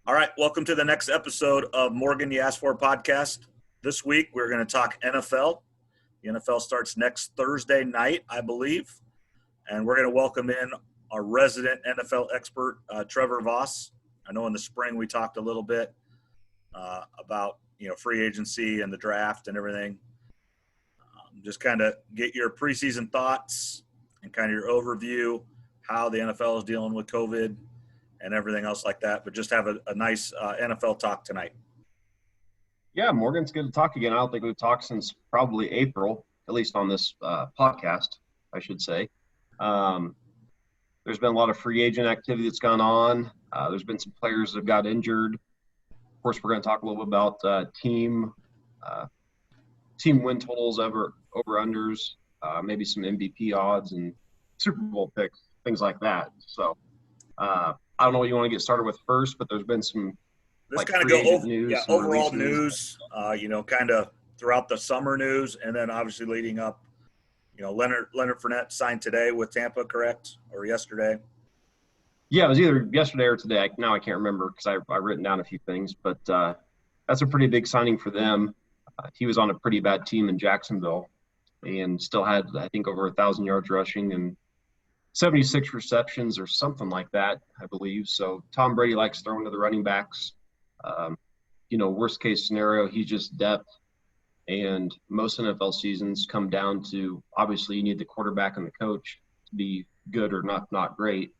All right, welcome to the next episode of Morgan You Asked For podcast. This week we're going to talk NFL. The NFL starts next Thursday night, I believe, and we're going to welcome in our resident NFL expert, Trevor Voss. I know in the spring we talked a little bit about free agency and the draft and everything. Just kind of get your preseason thoughts and kind of your overview, how the NFL is dealing with COVID and everything else like that, but just have a nice NFL talk tonight. Yeah, Morgan, it's good to talk again. I don't think we've talked since probably April, at least on this podcast, I should say. There's been a lot of free agent activity that's gone on. There's been some players that have got injured. Of course, we're going to talk a little bit about team win totals, over-unders, maybe some MVP odds and Super Bowl picks, things like that. So I don't know what you want to get started with first, but there's been some kind of go over news, overall news, kind of throughout the summer news, and then obviously leading up. Leonard Fournette signed today with Tampa, correct, or yesterday? Yeah, it was either yesterday or today. Now I can't remember because I've written down a few things, but that's a pretty big signing for them. He was on a pretty bad team in Jacksonville and still had, I think, over 1,000 yards rushing and 76 receptions or something like that, I believe. So Tom Brady likes throwing to the running backs. Worst case scenario, he's just depth. And most NFL seasons come down to, obviously, you need the quarterback and the coach to be good or not great.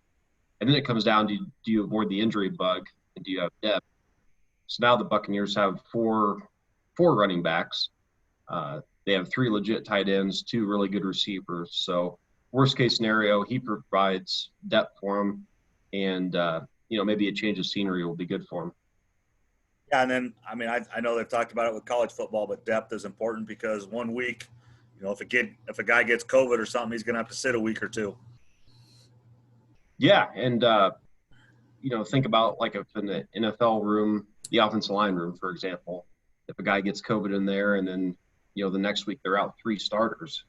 And then it comes down to, do you avoid the injury bug and do you have depth? So now the Buccaneers have four running backs. They have 3 legit tight ends, 2 really good receivers. So worst case scenario, he provides depth for them, and maybe a change of scenery will be good for him. Yeah, and then I know they've talked about it with college football, but depth is important because 1 week, if a guy gets COVID or something, he's going to have to sit a week or two. Yeah, and think about like if in the NFL room, the offensive line room, for example, if a guy gets COVID in there, and then the next week they're out 3 starters.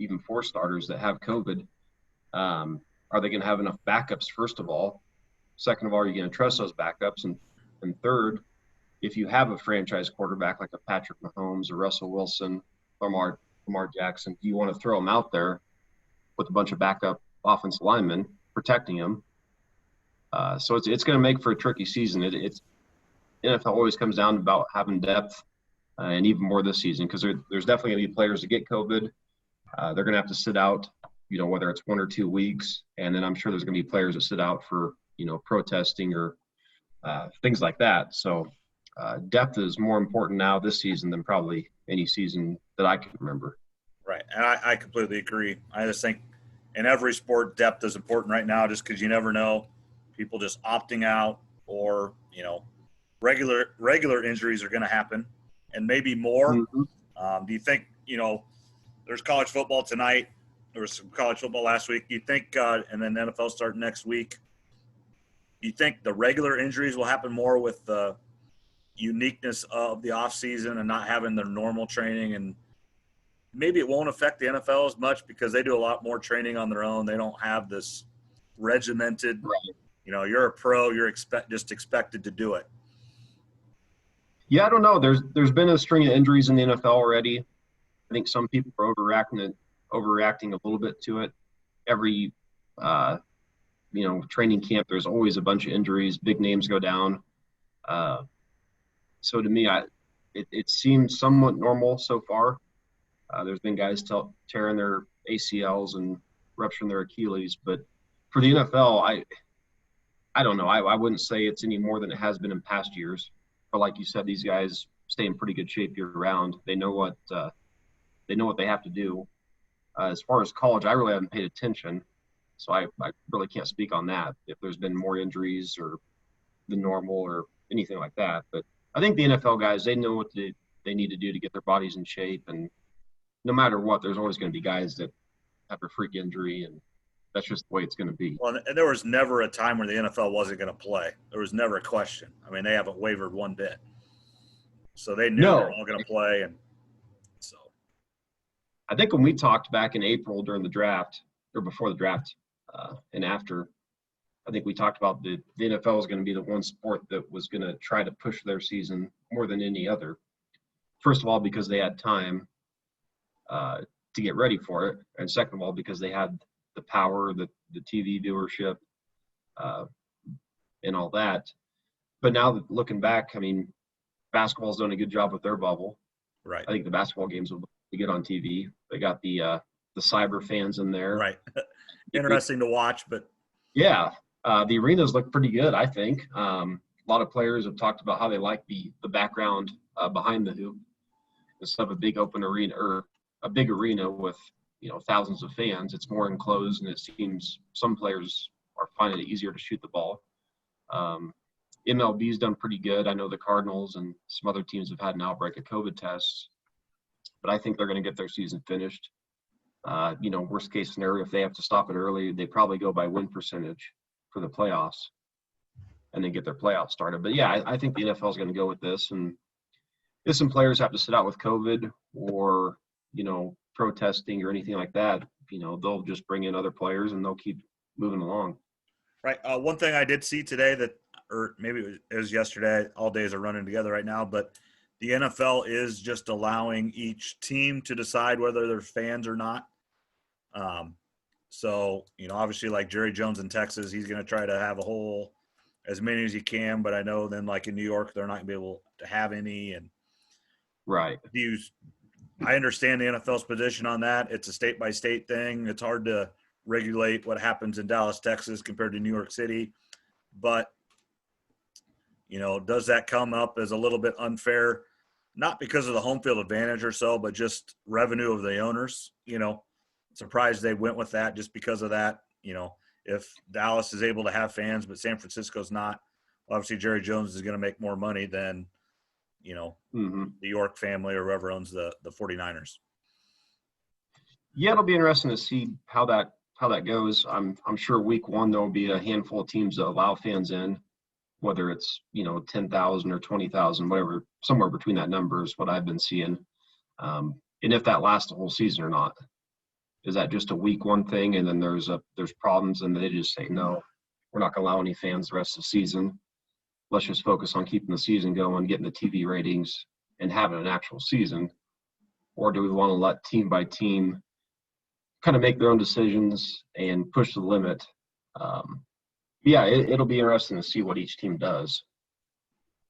Even 4 starters that have COVID, are they going to have enough backups, first of all? Second of all, are you going to trust those backups? And third, if you have a franchise quarterback like a Patrick Mahomes or Russell Wilson, Lamar Jackson, do you want to throw them out there with a bunch of backup offensive linemen protecting him? So it's going to make for a tricky season. NFL always comes down to about having depth, and even more this season, because there's definitely going to be players that get COVID. They're going to have to sit out, whether it's 1 or 2 weeks. And then I'm sure there's going to be players that sit out for, protesting or things like that. So depth is more important now this season than probably any season that I can remember. Right. And I completely agree. I just think in every sport, depth is important right now just because you never know. People just opting out or, regular injuries are going to happen and maybe more. Mm-hmm. Do you think, there's college football tonight. There was some college football last week. You think, and then NFL start next week. You think the regular injuries will happen more with the uniqueness of the off season and not having their normal training, and maybe it won't affect the NFL as much because they do a lot more training on their own. They don't have this regimented. Right. You're a pro. You're just expected to do it. Yeah, I don't know. There's been a string of injuries in the NFL already. I think some people are overreacting a little bit to it. Every, training camp, there's always a bunch of injuries. Big names go down. So to me, it seems somewhat normal so far. There's been guys tearing their ACLs and rupturing their Achilles. But for the NFL, I don't know. I wouldn't say it's any more than it has been in past years. But like you said, these guys stay in pretty good shape year-round. They know what they have to do. As far as college, I really haven't paid attention, so I really can't speak on that, if there's been more injuries or than normal or anything like that. But I think the NFL guys, they know what they need to do to get their bodies in shape, and no matter what, there's always going to be guys that have a freak injury, and that's just the way it's going to be. Well, and there was never a time where the NFL wasn't going to play. There was never a question. They haven't wavered one bit. So they knew they were all going to play, and so. I think when we talked back in April during the draft, or before the draft and after, I think we talked about the NFL is going to be the one sport that was going to try to push their season more than any other. First of all, because they had time to get ready for it, and second of all, because they had the power, the TV viewership, uh, and all that. But now looking back, I mean, basketball's done a good job with their bubble. Right. I think the basketball games will be good on TV. They got the cyber fans in there. Right. Interesting to watch, but yeah, the arenas look pretty good, I think. A lot of players have talked about how they like the background behind the hoop instead of a big open arena or a big arena with thousands of fans. It's more enclosed, and it seems some players are finding it easier to shoot the ball. MLB's done pretty good. I know the Cardinals and some other teams have had an outbreak of COVID tests, but I think they're going to get their season finished. Worst case scenario, if they have to stop it early, they probably go by win percentage for the playoffs and then get their playoffs started. But yeah, I think the NFL is going to go with this. And if some players have to sit out with COVID or, protesting or anything like that, they'll just bring in other players and they'll keep moving along. Right. One thing I did see today or maybe it was yesterday, all days are running together right now, but the NFL is just allowing each team to decide whether they're fans or not. So, obviously like Jerry Jones in Texas, he's going to try to have as many as he can, but I know then like in New York, they're not going to be able to have any. And right. I understand the NFL's position on that. It's a state by state thing. It's hard to regulate what happens in Dallas, Texas compared to New York City, but does that come up as a little bit unfair? Not because of the home field advantage or so, but just revenue of the owners. Surprised they went with that just because of that. If Dallas is able to have fans, but San Francisco's not, obviously Jerry Jones is going to make more money than, the York family or whoever owns the 49ers. Yeah, it'll be interesting to see how that goes. I'm sure week one there will be a handful of teams that allow fans in, whether it's 10,000 or 20,000, whatever, somewhere between that number is what I've been seeing. And if that lasts the whole season or not, is that just a week one thing and then there's problems and they just say no, we're not going to allow any fans the rest of the season. Let's just focus on keeping the season going, getting the TV ratings, and having an actual season. Or do we want to let team by team kind of make their own decisions and push the limit? Yeah, it'll be interesting to see what each team does.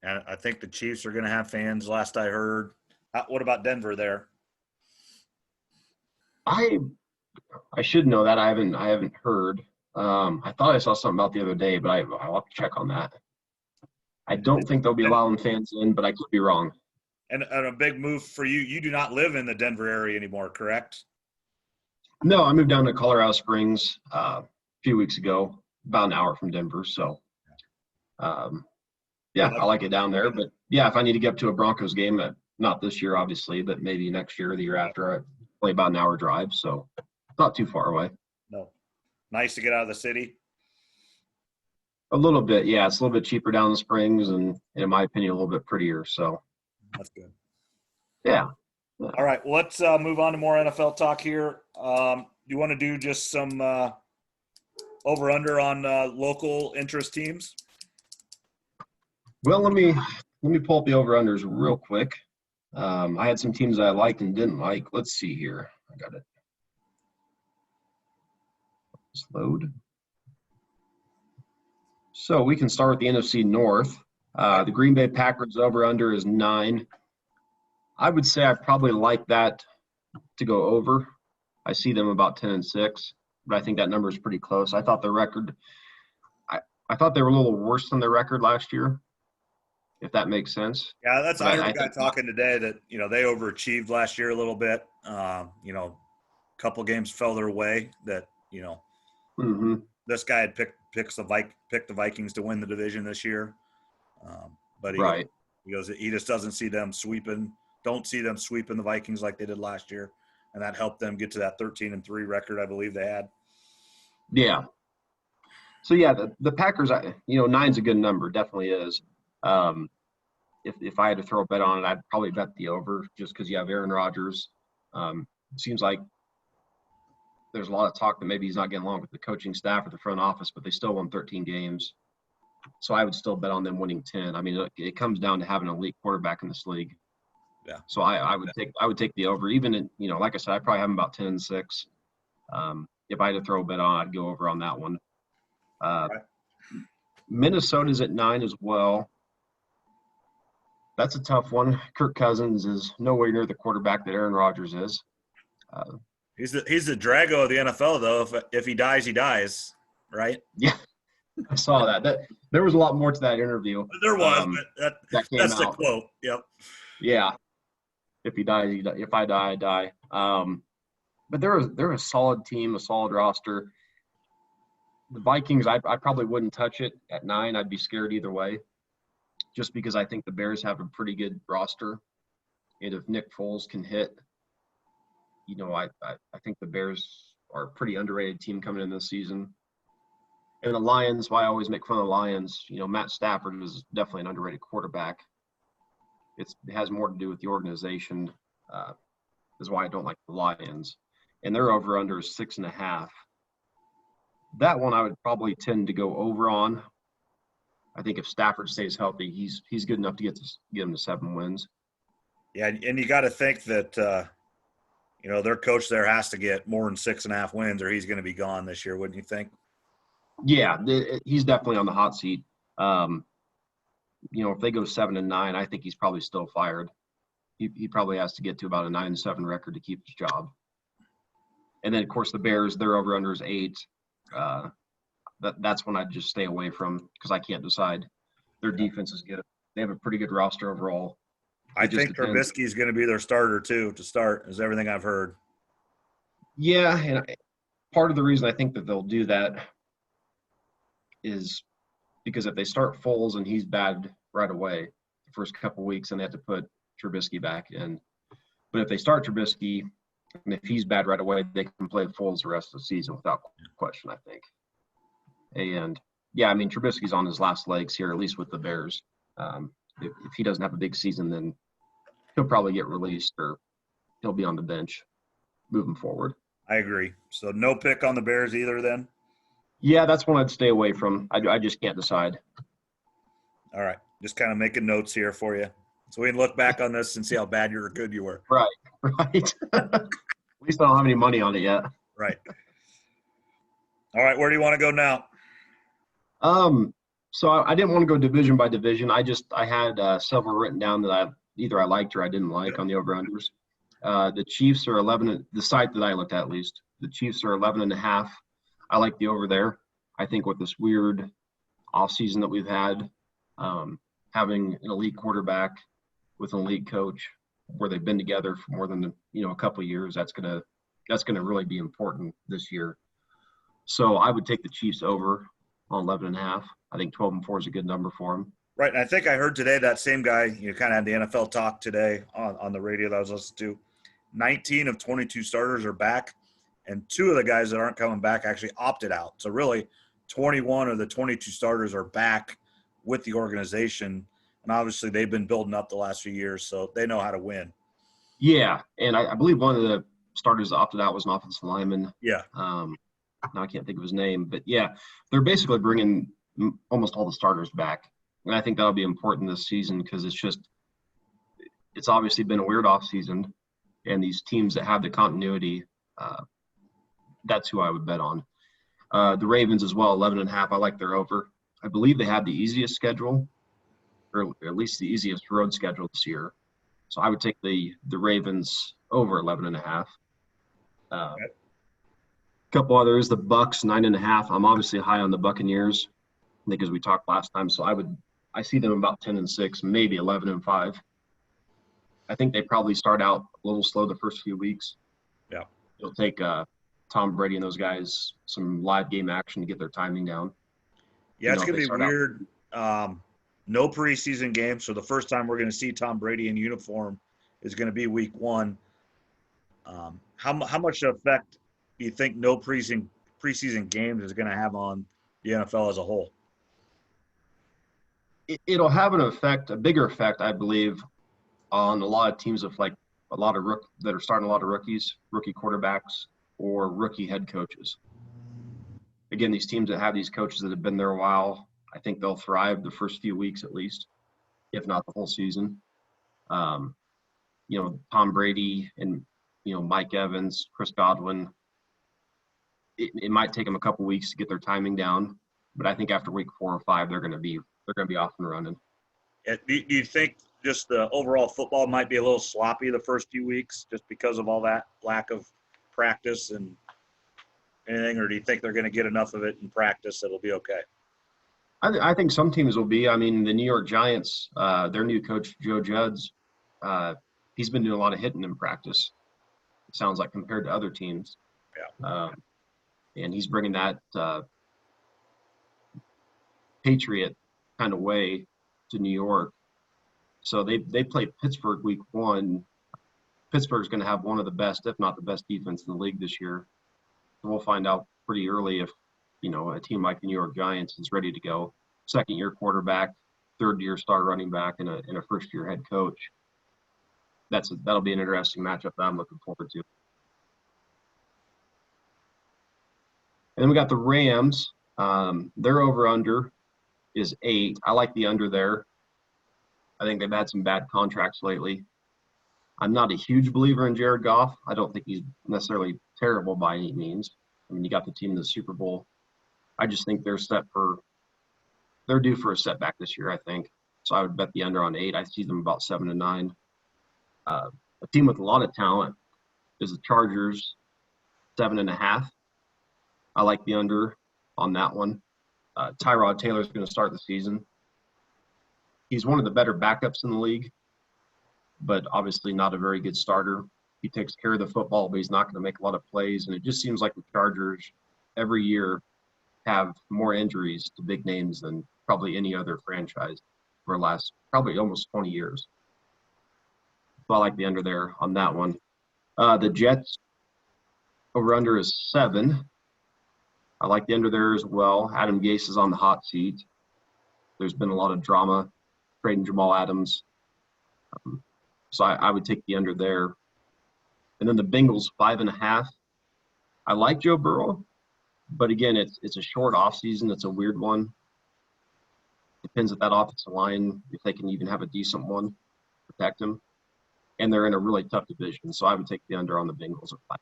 And I think the Chiefs are going to have fans, last I heard. What about Denver there? I should know that. I haven't heard. I thought I saw something about the other day, but I'll have to check on that. I don't think they'll be allowing fans in, but I could be wrong. And a big move for you. You do not live in the Denver area anymore, correct? No, I moved down to Colorado Springs a few weeks ago, about an hour from Denver. So, yeah, I like it down there. But, yeah, if I need to get up to a Broncos game, not this year, obviously, but maybe next year or the year after, only about an hour drive. So, not too far away. No. Nice to get out of the city. A little bit, yeah. It's a little bit cheaper down in the Springs and, in my opinion, a little bit prettier. So, that's good. Yeah. All right, well, let's move on to more NFL talk here. You want to do just some over/under on local interest teams? Well, let me pull up the over/unders real quick. I had some teams I liked and didn't like. Let's see here. I got it. Let's load. So we can start with the NFC North. The Green Bay Packers over/under is 9. I would say I probably like that to go over. I see them about 10-6, but I think that number is pretty close. I thought the record, I thought they were a little worse than their record last year, if that makes sense. Yeah, I heard a guy talking today that they overachieved last year a little bit. A couple games fell their way. That this guy had picked the Vikings to win the division this year, but he goes he just doesn't see them sweeping. Don't see them sweeping the Vikings like they did last year, and that helped them get to that 13-3 record I believe they had. Yeah. So yeah, the Packers, 9's a good number, definitely is. If I had to throw a bet on it, I'd probably bet the over, just because you have Aaron Rodgers. It seems like there's a lot of talk that maybe he's not getting along with the coaching staff or the front office, but they still won 13 games. So I would still bet on them winning 10. I mean, it comes down to having an elite quarterback in this league. Yeah. So I would take the over. Even in, like I said, I probably have them about 10-6. If I had to throw a bet on, I'd go over on that one. Right. Minnesota's at 9 as well. That's a tough one. Kirk Cousins is nowhere near the quarterback that Aaron Rodgers is. He's the Drago of the NFL, though. If he dies, he dies, right? Yeah, I saw that. There was a lot more to that interview. There was, but that's the quote. Yep. Yeah. If he dies, he dies. If I die, I die. But they're a solid team, a solid roster. The Vikings, I probably wouldn't touch it at 9. I'd be scared either way, just because I think the Bears have a pretty good roster. And if Nick Foles can hit, I think the Bears are a pretty underrated team coming in this season. And the Lions, why I always make fun of the Lions, Matt Stafford is definitely an underrated quarterback. It has more to do with the organization, is why I don't like the Lions. And their over-under is 6.5. That one I would probably tend to go over on. I think if Stafford stays healthy, he's good enough to get him to 7 wins. Yeah, and you got to think that their coach there has to get more than 6.5 wins, or he's going to be gone this year, wouldn't you think? Yeah, he's definitely on the hot seat. If they go 7-9, I think he's probably still fired. He probably has to get to about a 9-7 record to keep his job. And then, of course, the Bears, their over-under is 8. That's when I'd just stay away from, because I can't decide. Their defense is good. They have a pretty good roster overall. I think Trubisky is going to be their starter, too, to start, is everything I've heard. Yeah, and part of the reason I think that they'll do that is because if they start Foles and he's bad right away the first couple weeks, and they have to put Trubisky back in. But if they start Trubisky, and if he's bad right away, they can play Foles the rest of the season without question, I think. And, yeah, I mean, Trubisky's on his last legs here, at least with the Bears. If he doesn't have a big season, then he'll probably get released or he'll be on the bench moving forward. I agree. So no pick on the Bears either then? Yeah, that's one I'd stay away from. I just can't decide. All right. Just kind of making notes here for you. So we can look back on this and see how bad or good you were. Right. At least I don't have any money on it yet. Right. All right. Where do you want to go now? So I didn't want to go division by division. I had several written down that I liked or I didn't like on the over-unders. The Chiefs are 11, the site that I looked at least. The Chiefs are 11.5. I like the over there. I think with this weird offseason that we've had, having an elite quarterback with an elite coach where they've been together for more than a couple of years, that's gonna really be important this year. So I would take the Chiefs over on 11.5. I think 12-4 is a good number for them. Right, and I think I heard today that same guy, kind of had the NFL talk today on the radio that I was listening to. 19 of 22 starters are back, and 2 of the guys that aren't coming back actually opted out. So really, 21 of the 22 starters are back with the organization, and obviously they've been building up the last few years, so they know how to win. Yeah, and I believe one of the starters that opted out was an offensive lineman. Yeah. Now I can't think of his name, but yeah, they're basically bringing almost all the starters back. And I think that'll be important this season because it's obviously been a weird offseason, and these teams that have the continuity, that's who I would bet on. The Ravens as well, 11.5. I like their over. I believe they have the easiest schedule, or at least the easiest road schedule this year. So I would take the Ravens over 11.5. Okay. Couple others, the Bucks 9.5. I'm obviously high on the Buccaneers, I think, as we talked last time. So I see them about 10-6, maybe 11-5. I think they probably start out a little slow the first few weeks. Yeah, it'll take Tom Brady and those guys some live game action to get their timing down. Yeah, it's gonna be weird. No preseason game, so the first time we're gonna see Tom Brady in uniform is gonna be Week 1. How much effect do you think no preseason games is going to have on the NFL as a whole? It'll have a bigger effect, I believe, on a lot of teams of like that are starting a lot of rookie quarterbacks. or rookie head coaches. Again, these teams that have these coaches that have been there a while, I think they'll thrive the first few weeks at least, if not the whole season. Tom Brady and, Mike Evans, Chris Godwin, it might take them a couple weeks to get their timing down, but I think after week 4 or 5, they're going to be off and running. Do you think just the overall football might be a little sloppy the first few weeks just because of all that lack of practice and anything, or do you think they're going to get enough of it in practice that it'll be okay? I think some teams will be. I mean, the New York Giants, their new coach, Joe Judge, he's been doing a lot of hitting in practice, it sounds like, compared to other teams. Yeah. And he's bringing that Patriot kind of way to New York. So they play Pittsburgh week 1. Pittsburgh's going to have one of the best, if not the best, defense in the league this year. So we'll find out pretty early if, a team like the New York Giants is ready to go. Second-year quarterback, third-year star running back, and a first-year head coach. That'll be an interesting matchup that I'm looking forward to. And then we got the Rams. Their over-under is 8. I like the under there. I think they've had some bad contracts lately. I'm not a huge believer in Jared Goff. I don't think he's necessarily terrible by any means. I mean, you got the team in the Super Bowl. I just think they're due for a setback this year, I think. So I would bet the under on 8. I see them about 7 to 9. A team with a lot of talent is the Chargers, 7.5. I like the under on that one. Tyrod Taylor is going to start the season. He's one of the better backups in the league, but obviously not a very good starter. He takes care of the football, but he's not going to make a lot of plays. And it just seems like the Chargers every year have more injuries to big names than probably any other franchise for the last probably almost 20 years. So I like the under there on that one. The Jets over-under is 7. I like the under there as well. Adam Gase is on the hot seat. There's been a lot of drama trading Jamal Adams. So I would take the under there. And then the Bengals, 5.5. I like Joe Burrow, but again, it's a short offseason. It's a weird one. Depends if that offensive line, if they can even have a decent one, protect him. And they're in a really tough division, so I would take the under on the Bengals at 5.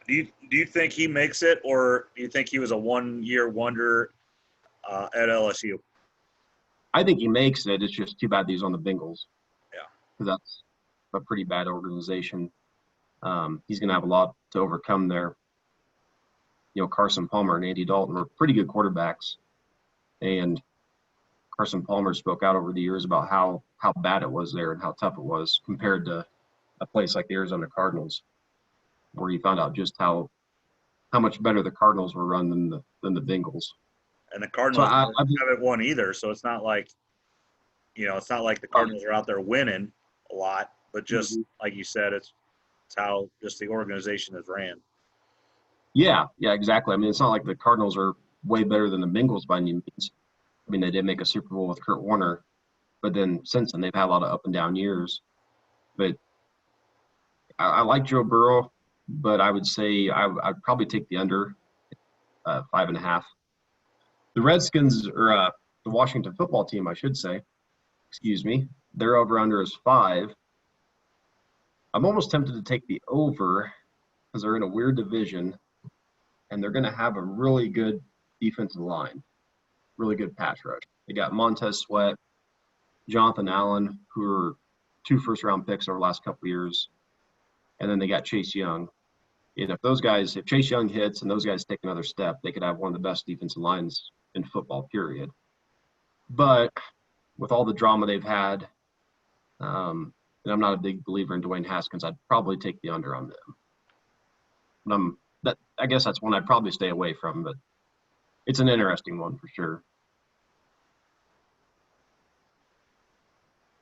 Do you think he makes it, or do you think he was a one-year wonder at LSU? I think he makes it. It's just too bad that he's on the Bengals. Yeah. Because that's a pretty bad organization. He's going to have a lot to overcome there. Carson Palmer and Andy Dalton were pretty good quarterbacks. And Carson Palmer spoke out over the years about how bad it was there and how tough it was compared to a place like the Arizona Cardinals, where he found out just how much better the Cardinals were run than the Bengals. And the Cardinals haven't won either, so it's not like the Cardinals are out there winning a lot, but just like you said, it's how just the organization is ran. Yeah, exactly. I mean, it's not like the Cardinals are way better than the Bengals by any means. I mean, they did make a Super Bowl with Kurt Warner, but then since then they've had a lot of up and down years. But I like Joe Burrow, but I would say I'd probably take the under 5.5. The Redskins, or the Washington football team, I should say, their over-under is 5. I'm almost tempted to take the over because they're in a weird division, and they're going to have a really good defensive line, really good pass rush. They got Montez Sweat, Jonathan Allen, who are 2 first-round picks over the last couple of years, and then they got Chase Young. And if Chase Young hits and those guys take another step, they could have one of the best defensive lines in football, period. But with all the drama they've had, and I'm not a big believer in Dwayne Haskins, I'd probably take the under on them. I guess that's one I'd probably stay away from, but it's an interesting one for sure.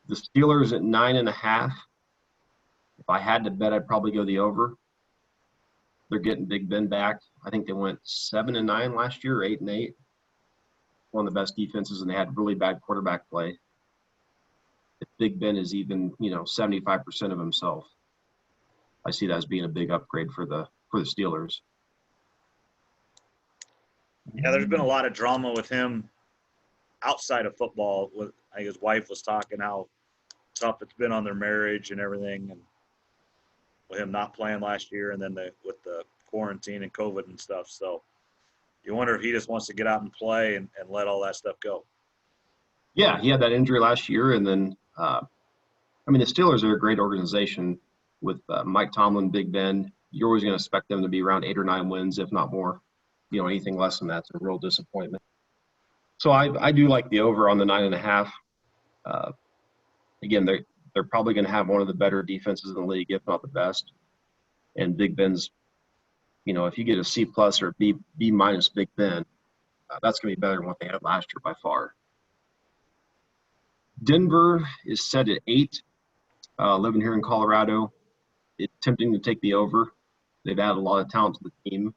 The Steelers at 9.5. If I had to bet, I'd probably go the over. They're getting Big Ben back. I think they went 7-9 last year, 8-8. One of the best defenses, and they had really bad quarterback play. If Big Ben is even, 75% of himself, I see that as being a big upgrade for the Steelers. Yeah, there's been a lot of drama with him outside of football. With his wife was talking how tough it's been on their marriage and everything, and with him not playing last year, and then with the quarantine and COVID and stuff. So you wonder if he just wants to get out and play and let all that stuff go. Yeah, he had that injury last year, and then the Steelers are a great organization with Mike Tomlin, Big Ben. You're always going to expect them to be around 8 or 9 wins, if not more. Anything less than that's a real disappointment. So I do like the over on the 9.5. Again, they're probably going to have one of the better defenses in the league, if not the best. And Big Ben's, if you get a C plus or B minus Big Ben, that's going to be better than what they had last year by far. Denver is set at 8. Living here in Colorado, it's tempting to take the over. They've added a lot of talent to the team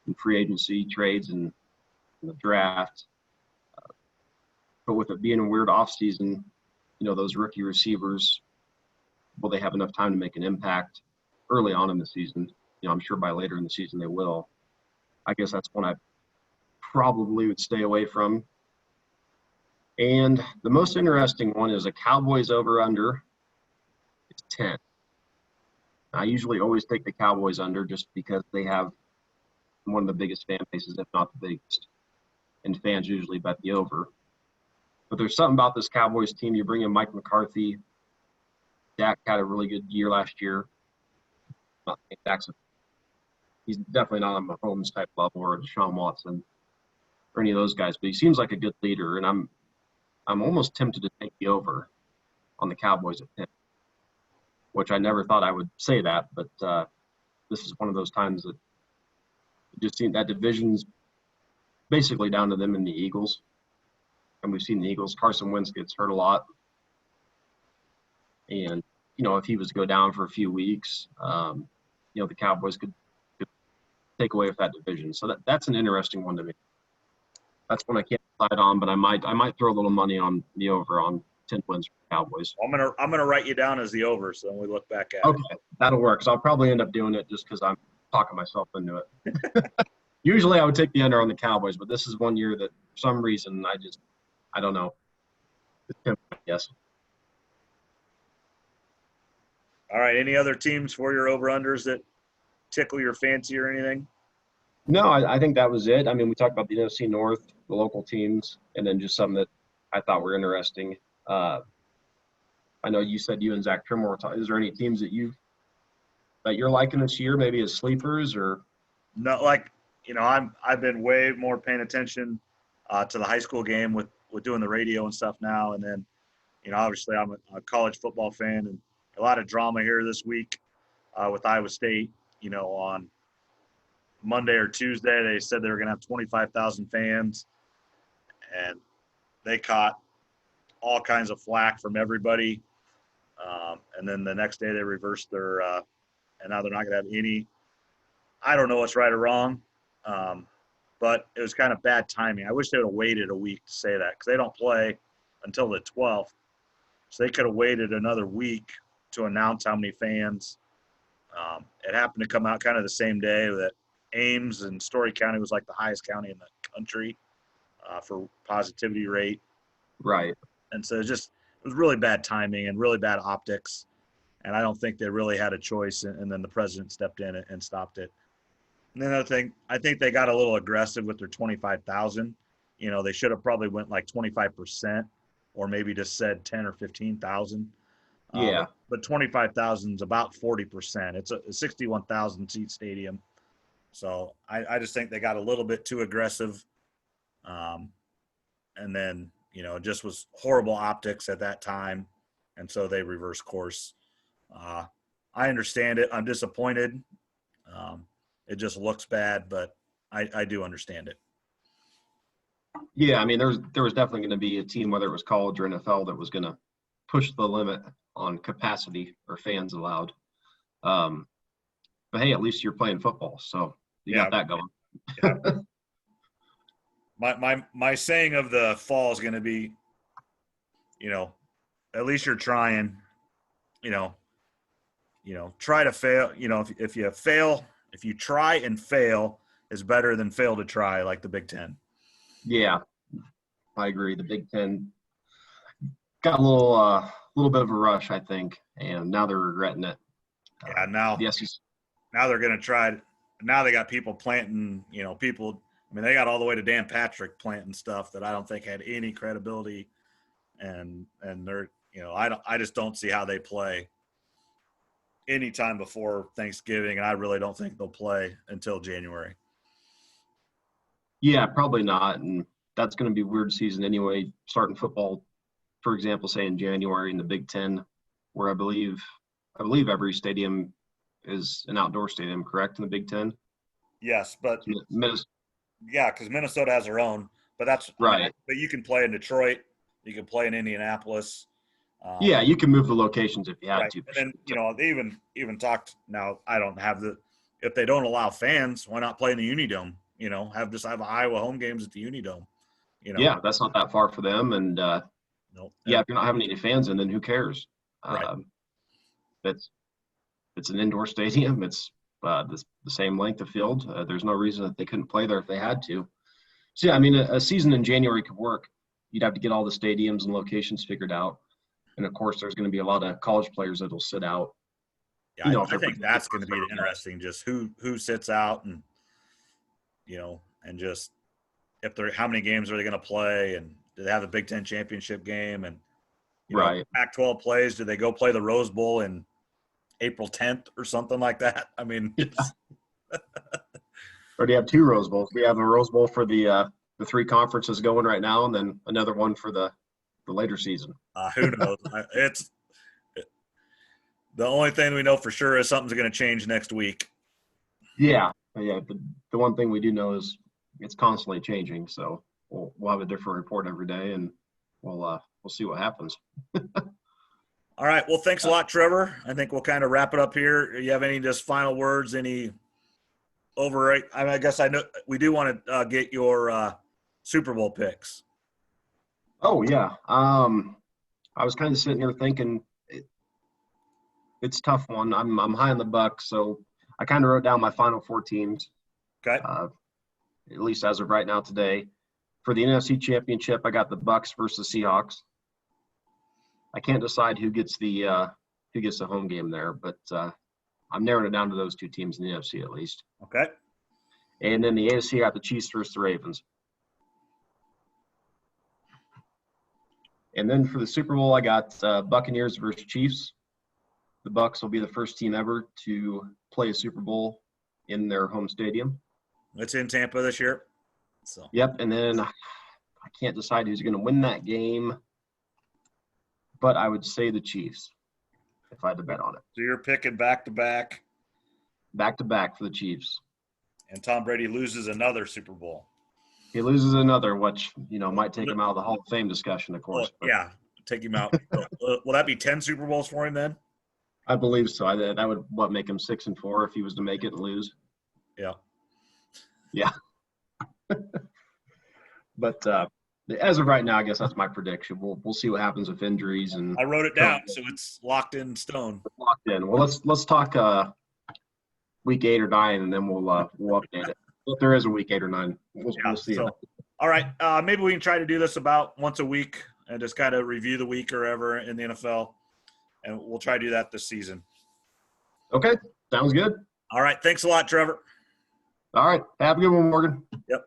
in free agency, trades, and the draft. But with it being a weird offseason, those rookie receivers, will they have enough time to make an impact early on in the season? I'm sure by later in the season they will. I guess that's one I probably would stay away from. And the most interesting one is a Cowboys over-under. It's 10. I usually always take the Cowboys under just because they have one of the biggest fan bases, if not the biggest. And fans usually bet the over. But there's something about this Cowboys team. You bring in Mike McCarthy. Dak had a really good year last year. He's definitely not on Mahomes type level or Deshaun Watson or any of those guys, but he seems like a good leader. And I'm almost tempted to take the over on the Cowboys at 10, which I never thought I would say that, but this is one of those times that it just seems that division's basically down to them and the Eagles. And we've seen the Eagles. Carson Wentz gets hurt a lot. And, if he was to go down for a few weeks, the Cowboys could take away with that division. So that's an interesting one to me. That's one I can't decide on, but I might throw a little money on the over on 10 wins for the Cowboys. I'm gonna write you down as the over, so when we look back at it. Okay, that'll work. So I'll probably end up doing it just because I'm talking myself into it. Usually I would take the under on the Cowboys, but this is one year that for some reason I don't know. Yes. All right. Any other teams for your over-unders that tickle your fancy or anything? No, I think that was it. We talked about the NFC North, the local teams, and then just some that I thought were interesting. I know you said you and Zach Trimmer were talking. Is there any teams that you're liking this year, maybe as sleepers or? No, I've been way more paying attention to the high school game with doing the radio and stuff now, and then obviously I'm a college football fan, and a lot of drama here this week with Iowa State. On Monday or Tuesday, they said they were going to have 25,000 fans, and they caught all kinds of flack from everybody. And then the next day they reversed their and now they're not going to have any. I don't know what's right or wrong, but it was kind of bad timing. I wish they would have waited a week to say that because they don't play until the 12th. So they could have waited another week to announce how many fans. It happened to come out kind of the same day that Ames and Story County was like the highest county in the country for positivity rate. Right. And so it was really bad timing and really bad optics. And I don't think they really had a choice. And then the president stepped in and stopped it. And then another thing, I think they got a little aggressive with their 25,000. They should have probably went like 25% or maybe just said 10 or 15,000. Yeah. But 25,000 is about 40%. It's a 61,000 seat stadium. So I just think they got a little bit too aggressive. And then, it just was horrible optics at that time. And so they reversed course. I understand it. I'm disappointed. It just looks bad, but I do understand it. Yeah, there was definitely going to be a team, whether it was college or NFL, that was going to push the limit on capacity or fans allowed. But hey, at least you're playing football, so you got that going. Yeah. My saying of the fall is going to be, at least you're trying. You try to fail. If you try and fail is better than fail to try, like the Big Ten. Yeah, I agree. The Big Ten got a little bit of a rush, I think, and now they're regretting it. Yeah, now they're going to try. Now they got people planting, people. I mean, they got all the way to Dan Patrick planting stuff that I don't think had any credibility, and they're, I just don't see how they play anytime before Thanksgiving, and I really don't think they'll play until January. Yeah, probably not, and that's going to be a weird season anyway. Starting football, for example, say in January in the Big Ten, where I believe every stadium is an outdoor stadium, correct, in the Big Ten? Yes, but Minnesota. Yeah, because Minnesota has their own, but that's right. But you can play in Detroit, you can play in Indianapolis. Yeah, you can move the locations if you had right. to. And then they even talked. Now I don't have if they don't allow fans, why not play in the Unidome? Have Iowa home games at the Unidome. Yeah, that's not that far for them, and nope. Yeah, if you're not having any fans in, then who cares? Right. It's an indoor stadium. It's the same length of field. There's no reason that they couldn't play there if they had to. So, yeah, I mean, a season in January could work. You'd have to get all the stadiums and locations figured out. And, of course, there's going to be a lot of college players that will sit out. Yeah, I think that's going to be interesting, just who sits out and, and just how many games are they going to play, and do they have a Big Ten championship game? And, right. Pac-12 plays, do they go play the Rose Bowl in April 10th or something like that? I mean, or do you have two Rose Bowls? We have a Rose Bowl for the three conferences going right now, and then another one for the later season. Who knows? The only thing we know for sure is something's going to change next week. Yeah. The one thing we do know is it's constantly changing. So we'll have a different report every day, and we'll see what happens. All right. Well, thanks a lot, Trevor. I think we'll kind of wrap it up here. You have any just final words? Any overrate? I guess I know we do want to get your Super Bowl picks. Oh yeah. I was kind of sitting here thinking it's a tough one. I'm high on the Bucs, so I kind of wrote down my final four teams. Okay. At least as of right now today. For the NFC Championship, I got the Bucs versus Seahawks. I can't decide who gets the home game there, but I'm narrowing it down to those two teams in the NFC at least. Okay. And then the AFC, I got the Chiefs versus the Ravens. And then for the Super Bowl, I got Buccaneers versus Chiefs. The Bucs will be the first team ever to play a Super Bowl in their home stadium. It's in Tampa this year. So. Yep, and then I can't decide who's going to win that game, but I would say the Chiefs if I had to bet on it. So you're picking back-to-back? Back-to-back for the Chiefs. And Tom Brady loses another Super Bowl. He loses another, which, might take him out of the Hall of Fame discussion, of course. Well, yeah, take him out. Will that be 10 Super Bowls for him then? I believe so. That would make him 6-4 if he was to make it and lose. Yeah. Yeah. But as of right now, I guess that's my prediction. We'll see what happens with injuries, and I wrote it down, so it's locked in stone. Locked in. Well, let's talk week 8 or 9, and then we'll update it. If there is a week 8 or 9, we'll see. So, all right, maybe we can try to do this about once a week and just kind of review the week or ever in the NFL, and we'll try to do that this season. Okay, sounds good. All right, thanks a lot, Trevor. All right, have a good one, Morgan. Yep.